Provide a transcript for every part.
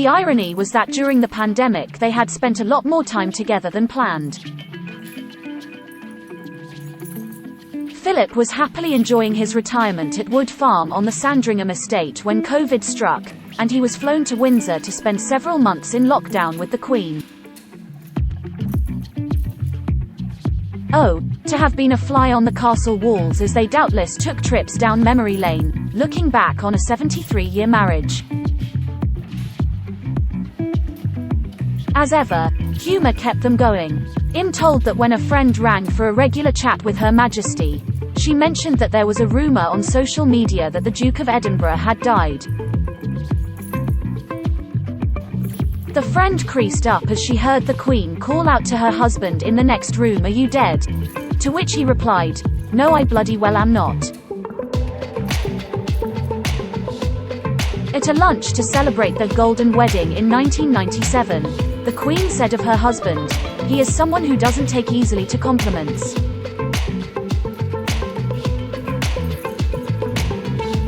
The irony was that during the pandemic they had spent a lot more time together than planned. Phillip was happily enjoying his retirement at Wood Farm on the Sandringham estate when COVID struck, and he was flown to Windsor to spend several months in lockdown with the Queen. Oh, to have been a fly on the castle walls as they doubtless took trips down memory lane, looking back on a 73-year marriage. As ever, humour kept them going. I'm told that when a friend rang for a regular chat with Her Majesty, she mentioned that there was a rumour on social media that the Duke of Edinburgh had died. The friend creased up as she heard the Queen call out to her husband in the next room, "Are you dead?" To which he replied, "No, I bloody well am not." At a lunch to celebrate their golden wedding in 1997, the Queen said of her husband, "He is someone who doesn't take easily to compliments.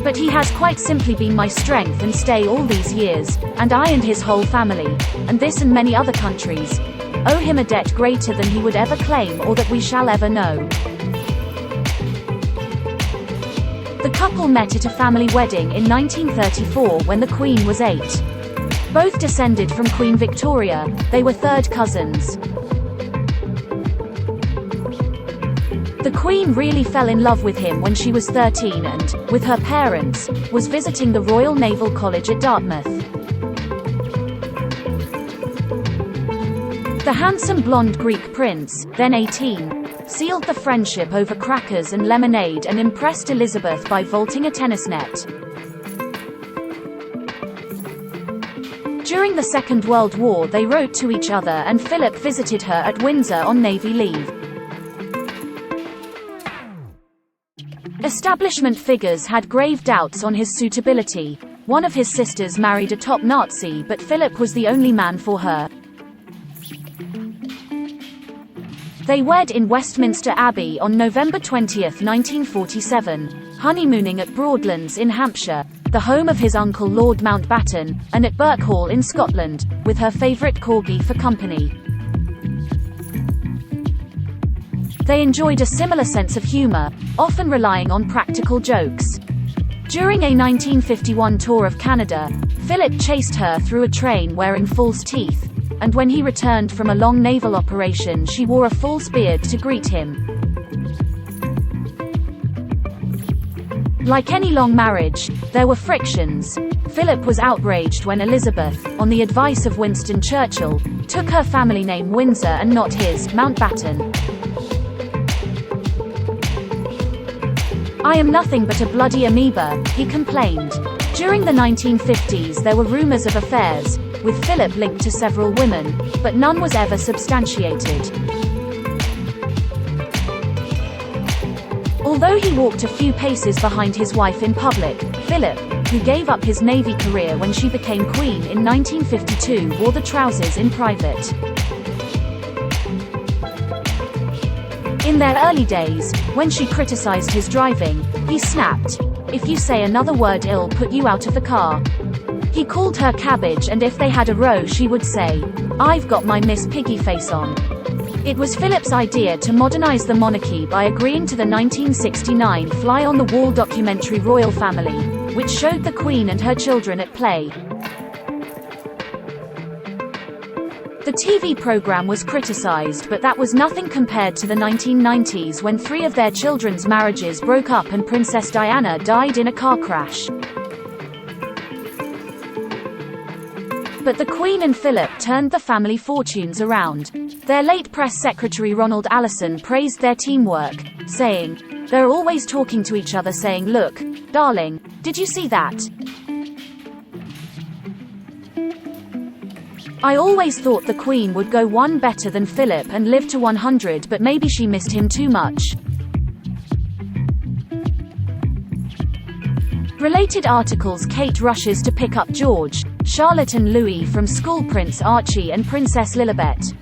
But he has quite simply been my strength and stay all these years, and I and his whole family, and this and many other countries, owe him a debt greater than he would ever claim or that we shall ever know." The couple met at a family wedding in 1934 when the Queen was 8. Both descended from Queen Victoria, they were third cousins. The Queen really fell in love with him when she was 13 and, with her parents, was visiting the Royal Naval College at Dartmouth. The handsome blonde Greek prince, then 18, sealed the friendship over crackers and lemonade and impressed Elizabeth by vaulting a tennis net. During the Second World War they wrote to each other and Philip visited her at Windsor on Navy leave. Establishment figures had grave doubts on his suitability. One of his sisters married a top Nazi, but Philip was the only man for her. They wed in Westminster Abbey on November 20, 1947, honeymooning at Broadlands in Hampshire, the home of his uncle Lord Mountbatten, and at Birkhall in Scotland, with her favourite corgi for company. They enjoyed a similar sense of humour, often relying on practical jokes. During a 1951 tour of Canada, Philip chased her through a train wearing false teeth, and when he returned from a long naval operation she wore a false beard to greet him. Like any long marriage, there were frictions. Philip was outraged when Elizabeth, on the advice of Winston Churchill, took her family name Windsor and not his, Mountbatten. "I am nothing but a bloody amoeba," he complained. During the 1950s there were rumours of affairs, with Philip linked to several women, but none was ever substantiated. Although he walked a few paces behind his wife in public, Philip, who gave up his Navy career when she became Queen in 1952, wore the trousers in private. In their early days, when she criticized his driving, he snapped, "If you say another word I'll put you out of the car." He called her cabbage, and if they had a row she would say, "I've got my Miss Piggy face on." It was Philip's idea to modernize the monarchy by agreeing to the 1969 fly-on-the-wall documentary Royal Family, which showed the Queen and her children at play. The TV program was criticized, but that was nothing compared to the 1990s when 3 of their children's marriages broke up and Princess Diana died in a car crash. But the Queen and Philip turned the family fortunes around. Their late press secretary Ronald Allison praised their teamwork, saying, "They're always talking to each other saying, 'Look, darling, did you see that?' I always thought the Queen would go one better than Philip and live to 100, but maybe she missed him too much." Related articles: Kate rushes to pick up George, Charlotte and Louis from school, Prince Archie and Princess Lilibet.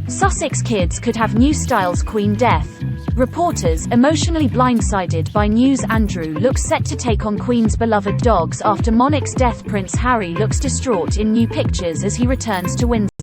Sussex kids could have new styles. Queen death. Reporters, emotionally blindsided by news. Andrew looks set to take on Queen's beloved dogs after Monarch's death. Prince Harry looks distraught in new pictures as he returns to Windsor.